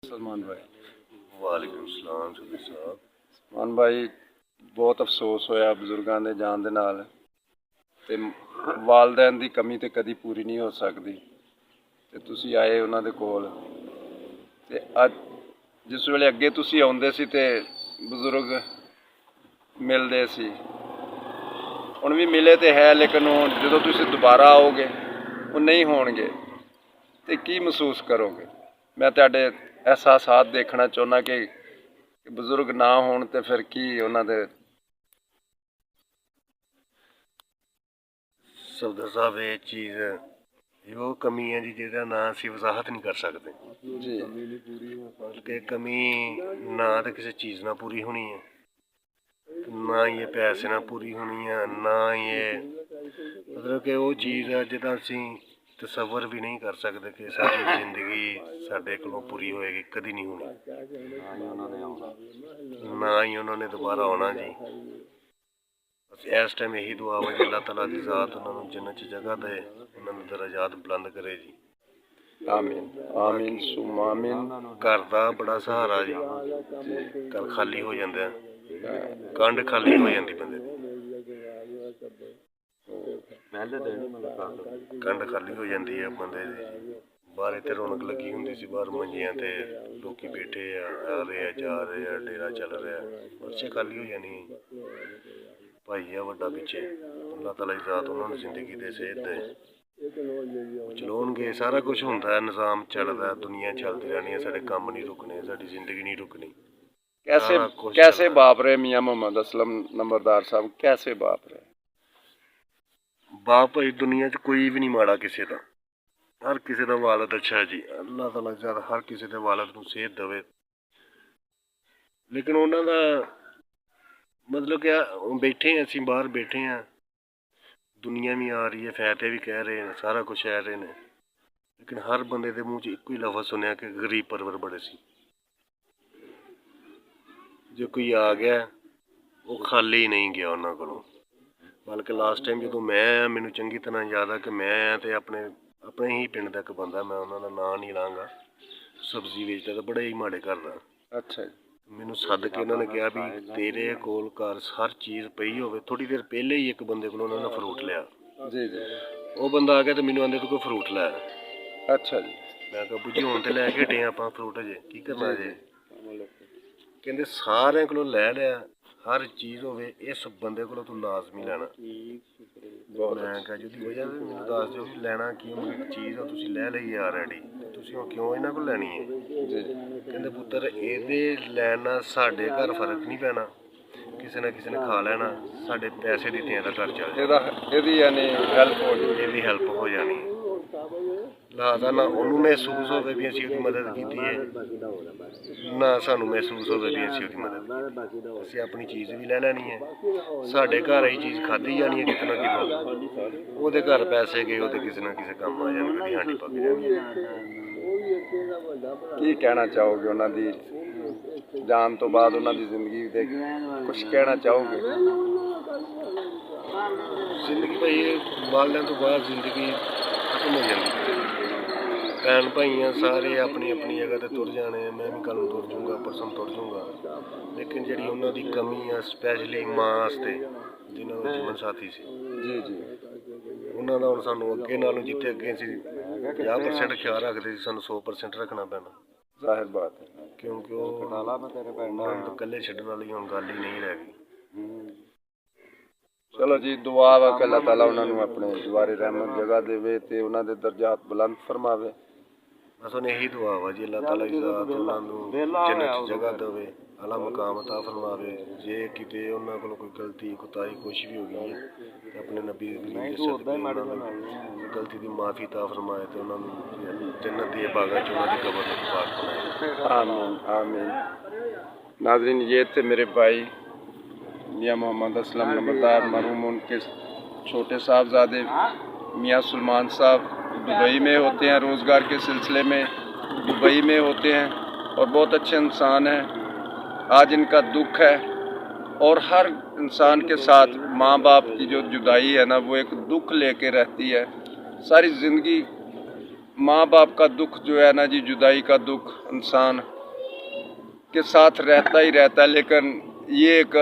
सलमान भाई। वालेकुम सलाम सुबह साहब। सलमान भाई, बहुत अफसोस होया बजुर्गों के जान दे नाल ते वालदैन की कमी तो कदी पूरी नहीं हो सकती ते तुसी आए उन्हां दे कोल ते अज जिस वेले अगे तुसी आउंदे सी ते बजुर्ग मिलदे सी, हुण भी मिले ते है लेकिन जो तुसी दोबारा आओगे वो नहीं होणगे ते की महसूस करोगे? मैं तुहाडे एहसासात देखना चाहुंदा कि बजुर्ग ना होण ते फिर की उन्हां दे। सफदर साहब ये चीज़ वो कमी है जी जिहदा ना असीं वजाहत नहीं कर सकते जी बल्कि कमी ना तो किसी चीज़ ना पूरी होनी है, ना ये पैसे ना पूरी होनी है, ना ये मतलब कि वो चीज़ है जिहदा असीं तसव्वुर भी नहीं कर सकते कि साडी जिंदगी साडे कोलों पूरी होएगी, कदी नहीं होनी। ना ही उन्होंने दोबारा आना जी। इस टाइम यही दुआ है कि अल्लाह ताला दी ज़ात उन्होंने जन्नत च जगह दे, उन्होंने दराजात बुलंद करे जी। आमीन आमीन सुम आमीन। घर दा बड़ा सहारा जी, घर खाली हो जाता है, कंड खाली हो जाती बंदे दी, कंड खाली हो जाती है बंदे दी। बाहर इत्थे रौनक लगी हुंदी सी, बाहर मंजियां ते लोकी बैठे आ रहे आ जा रहे आ, डेरा चल रहा है, पर्चे खाली हो जानी भाई है वड्डा पिछे। अल्लाह ताला दी ज़ात उन्होंने जिंदगी दे सेहत दे चलाउणगे, सारा कुछ हुंदा है, निज़ाम चलदा है, दुनिया चलती रहनी है, साडे कम्म नहीं रुकने, साडी जिंदगी नहीं रुकनी। कैसे कैसे बाप रहे मियां मोहम्मद असलम नंबरदार साहब, कैसे बाप रहे? बाप भाई दुनिया च कोई भी नहीं माड़ा किसी का, हर किसी का वालद अच्छा है जी। अल्लाह ताला ज़ात हर किसी के वालद नूं सेहत देवे, लेकिन उन्हों का मतलब कि बैठे हैं असीं बाहर बैठे हैं, दुनिया भी आ रही है, फायदे भी कह रहे हैं, सारा कुछ कह रहे हैं, लेकिन हर बंदे के मूँह च इक्को ही लफ्ज़ सुनिया कि गरीब परवर बड़े सी। जो कोई आ गया वो खाली ही नहीं गया उन्होंने कोलों, बल्कि लास्ट टाइम जो मैं आया मैनू चंगी तरह याद है कि मैं आया तो अपने ही पिंड का एक बंदा, मैं उन्होंने नाम नहीं लाँगा, सब्जी बेचता तो बड़े ही माड़े घर का। अच्छा जी। मैनू सद के उन्होंने कहा भी तेरे कोल घर हर चीज़ पई होवे। थोड़ी देर पहले ही एक बंदे को उन्होंने फ्रूट लिया जी जी। वो बंदा आ गया तो मैनू आंदे तू कोई फ्रूट लै। अच्छा जी। मैं कहा बुझी हुण ते लैके हटे आपां फ्रूट, अजे की करना अजे? कहंदे सारें कोलों लै लिया, हर चीज़ होवे, इस बंदे कोलों तू लाजमी लैना। मैं कहा जी वजह मैनू दस दिओ भी लैना क्यों, चीज़ तुसीं लै लई है ऑलरेडी, तुसीं हुण क्यों इन्हां कोल लैनी है? कहंदे पुत्तर एह्दे लैण नाल साडे घर फर्क नहीं पैना, किसी ने खा लेना, साडे पैसे दित्तियां दा घर चल जाना, यानी हेल्प हो जानी। लिहाजा ना उन्होंने महसूस होवे भी असीं उसदी मदद कीती है, ना सानू महसूस होवे भी असीं उसदी मदद कीती। असीं अपनी चीज़ भी लै लैनी है, साडे घर आई चीज़ खाधी जानी है कितना कितों, ओहदे घर पैसे गए ओहदे किसी ना किसी काम आ जाने, कदी हांडी पक जानी। की कहना चाहोगे उन्हां दी जान तो बाद, उन्हां दी जिंदगी दे कुछ कहना चाहोगे? जिंदगी भाई वालियां तो बाद जिंदगी खत्म हो जाती, भैन भाई सारे अपनी अपनी जगह ते तुर जाने, मैं भी कल तुर जूँगा परसों तुर जूँगा, लेकिन जी उन्होंने कमी है स्पैशली माँ वास्ते जिन्हों का जीवन साथी से जी जी, उन्होंने हम सानू अगे नालों जिते अगे 50% ख्याल रखते सानू 100% रखना पैना, जाहिर बात है, क्योंकि वो कल्ले छड्डण वाली हुण गल ही नहीं रह गई। चलो जी, दुआ वा कि अल्लाह ताला उन्होंने अपने दुआरे रहमत जगह देवे ते उन्हां दे दर्जात बुलंद फरमावे। बस उन्हें यही दुआ वा जी अल्लाह ताला की ज़ात उन्होंने जन्नत जगह देवे, आला मकाम अता फरमावे। जे किते उन्होंने कोलों कोई गलती कोताही कुछ भी हो गई है तो अपने नबी करीम के सदके उन्होंने गलती की माफ़ी अता फरमाए तो उन्होंने जन्नत के बागां च उन्होंने कबर नूं पाक बनाए। आमीन आमीन। नाज़रीन, ये थे मेरे भाई मियां मोहम्मद असलम नंबरदार, मरहूम उनके छोटे साहबजादे मियां सुलेमान साहब दुबई में होते हैं, रोज़गार के सिलसिले में दुबई में होते हैं और बहुत अच्छे इंसान हैं। आज इनका दुख है और हर इंसान के साथ माँ बाप की जो जुदाई है ना, वो एक दुख लेके रहती है सारी ज़िंदगी। माँ बाप का दुख जो है ना जी, जुदाई का दुख इंसान के साथ रहता ही रहता है, लेकिन ये एक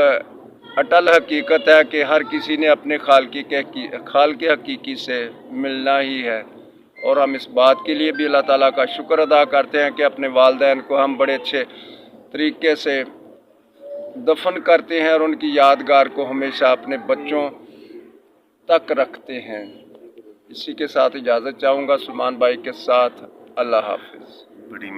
अटल हकीकत है कि हर किसी ने अपने खाल के हकीकी से मिलना ही है। और हम इस बात के लिए भी अल्लाह ताला का शुक्र अदा करते हैं कि अपने वालिदैन को हम बड़े अच्छे तरीके से दफन करते हैं और उनकी यादगार को हमेशा अपने बच्चों तक रखते हैं। इसी के साथ इजाज़त चाहूँगा सुलेमान भाई के साथ। अल्लाह हाफिज़। बड़ी